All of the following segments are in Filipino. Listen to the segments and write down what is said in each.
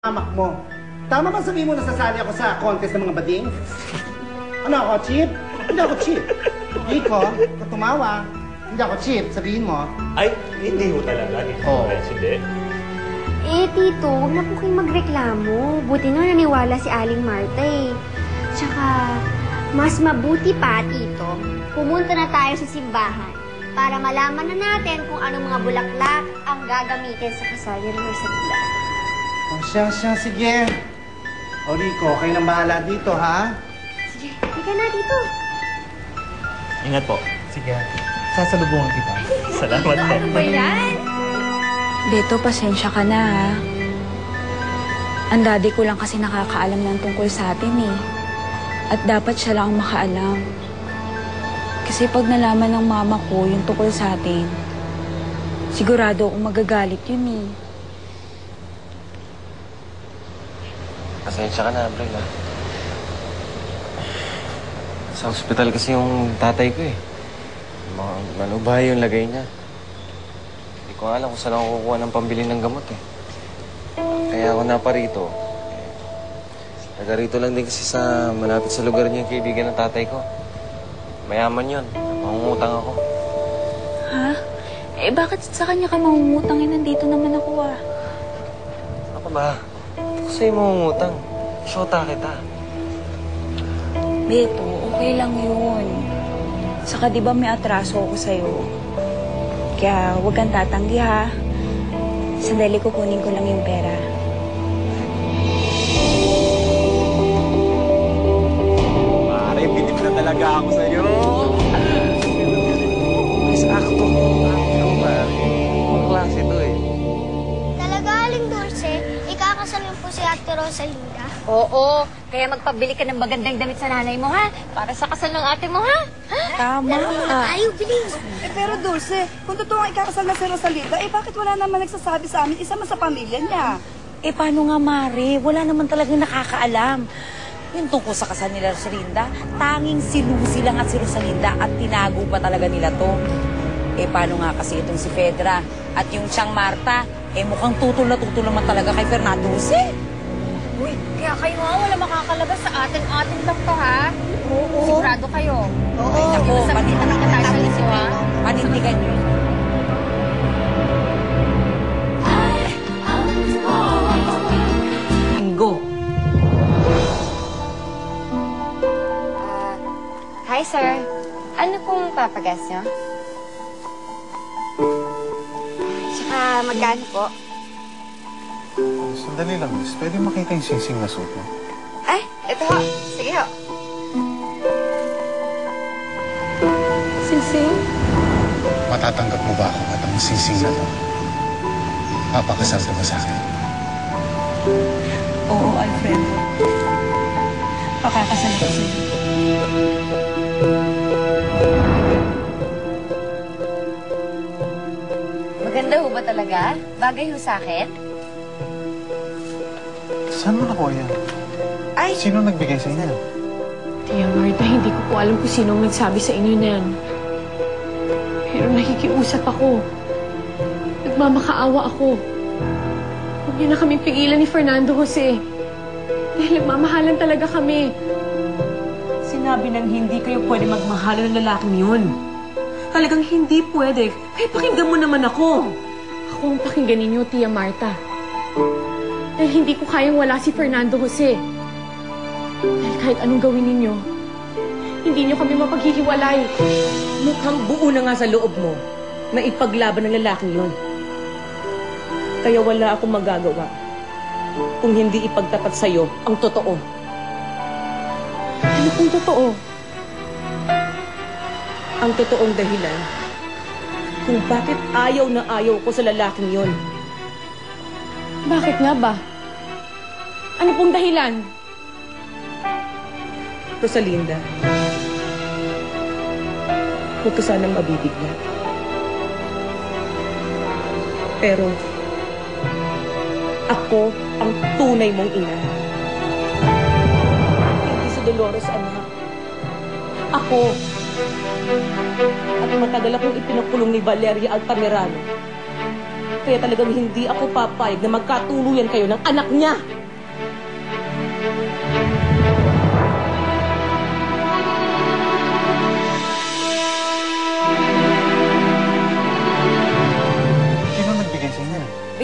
Amak mo. Tama ba sabihin mo na sasali ako sa contest ng mga bading? Ano ako, cheap? Hindi ako cheap. Rico, kung tumawa, hindi ako cheap, sabihin mo. Ay, hindi ho talaga. Oo. Hindi. Eh, Tito, huwag na po kayong magreklamo. Buti nga naniwala si Aling Marta eh. Tsaka, mas mabuti pa, Tito, pumunta na tayo sa simbahan para malaman na natin kung anong mga bulaklak ang gagamitin sa kasal ni Rosalita. O siya, sige. O Rico, kayo nang bahala dito, ha? Sige, halika na, Tito. Ingat po. Sige, sasalubungan kita. Salamat po. Ano ba yan? Beto, pasensya ka na ha. Ang daddy ko lang kasi nakakaalam ng tungkol sa atin eh. At dapat siya lang ang makaalam. Kasi pag nalaman ng mama ko yung tungkol sa atin, sigurado akong magagalit yun eh. Pasensya ka na, April, ha? Sa ospital kasi yung tatay ko, eh. Manubahay yung lagay niya. Hindi ko alam kung saan ako kukuha ng pambili ng gamot, eh. Kaya ako naparito. Taga-rito lang din kasi sa malapit sa lugar niya yung kaibigan ng tatay ko. Mayaman yun. Mangungutang ako. Ha? Eh bakit sa kanya ka mangungutang? Eh, nandito naman ako ah. Ako ba? Ako sa'yo mangungutang. Shota kita. Beto, okay lang yun. Saka di ba may atraso ako sa'yo? Kaya huwag kang tatanggi ha. Sandali kukunin ko lang yung pera. Pare, bilib na talaga ako sa'yo. Mas akto. Ikaw, pare. Ang klase to eh. Talaga, Aling Dulce, ikakasal mo po si Ate Rosalinda? Oo, kaya magpabili ka ng magandang damit sa nanay mo, ha? Para sa kasal ng ate mo, ha? Tama. Ayaw, bilis! Pero Dulce, kung totoo ang ikakasal na si Rosalinda, bakit wala naman nagsasabi sa amin, isa man sa pamilya niya? Paano nga, Mare? Wala naman talagang nakakaalam. Yung tungkol sa kasal nila Rosalinda, tanging si Lucy lang at si Rosalinda at tinago pa talaga nila to. Paano nga kasi itong si Fedra at yung siyang Marta, mukhang tutol naman talaga kay Fernando Jose. Uy, kaya kayo nga, wala makakalabas sa atin-atin lang to, ha? Oo. Sigurado kayo. Oo. Ay, naku, panindigan ka tayo sa isip, ha? Panindigan nyo. Go. Hi, sir. Ano pong papagas nyo? Tsaka magkano po? Sandali lang, miss. Pwede makita yung singsing na suit mo? Ay, ito ho. Sige ho. Singsing? Matatanggap mo ba ako at ang singsing na to? Papakasal ka ba sa akin? Oo, Alfred. Pakakasal ko sa'yo. Maganda ho ba talaga? Bagay ho sa akin? Saan mo nakuha yan? Ay! Sino nagbigay sa inyo? Tia Marta, hindi ko po alam kung sinong nagsabi sa inyo na yan. Pero nakikiusap ako. Nagmamakaawa ako. Huwag niyo na kaming pigilan ni Fernando Jose. Dahil nagmamahalan talaga kami. Sinabi nang hindi kayo pwede magmahalan ng lalaking yun. Talagang hindi pwede. Kaya pakinggan mo naman ako. Ako ang pakinggan ninyo, Tia Marta. Dahil hindi ko kayang wala si Fernando Jose. Dahil kahit anong gawin ninyo, hindi niyo kami mapaghihiwalay. Mukhang buo na nga sa loob mo na ipaglaban ng lalaking yun. Kaya wala akong magagawa kung hindi ipagtapat sa'yo ang totoo. Ano kung totoo? Ang totoong dahilan kung bakit ayaw na ayaw ko sa lalaking yun. Bakit nga ba? Ano pong dahilan? Rosalinda, huwag ka sanang mabibigla. Pero, ako ang tunay mong ina. Hindi si Dolores, anak. Ako. At matagal akong ipinakulong ni Valeria Altamirano. Kaya talagang hindi ako papayag na magkatuluyan kayo ng anak niya.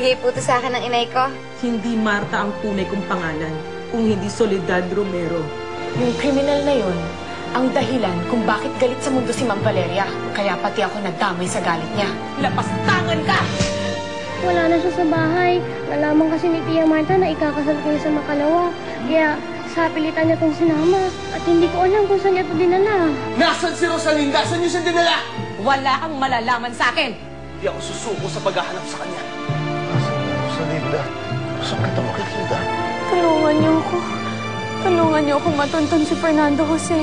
Binigay po ito sa akin ng inay ko. Hindi Marta ang tunay kong pangalan, kung hindi Soledad Romero. Yung criminal na yun, ang dahilan kung bakit galit sa mundo si Ma'am Valeria. Kaya pati ako nadamay sa galit niya. Lapastangan ka! Wala na siya sa bahay. Nalaman kasi ni Tia Marta na ikakasal kayo sa Makalawa. Kaya sa pilitan niya itong sinama. At hindi ko alam kung saan niya ito dinala. Nasaan si Rosalinda? Saan niyo siya dinala? Wala kang malalaman sa akin! Di ako susuko sa paghahanap sa kanya. Nasaan si Rosalinda? Saan kita makikita? Tulungan niyo ako. Tulungan niyo ako matuntun si Fernando Jose.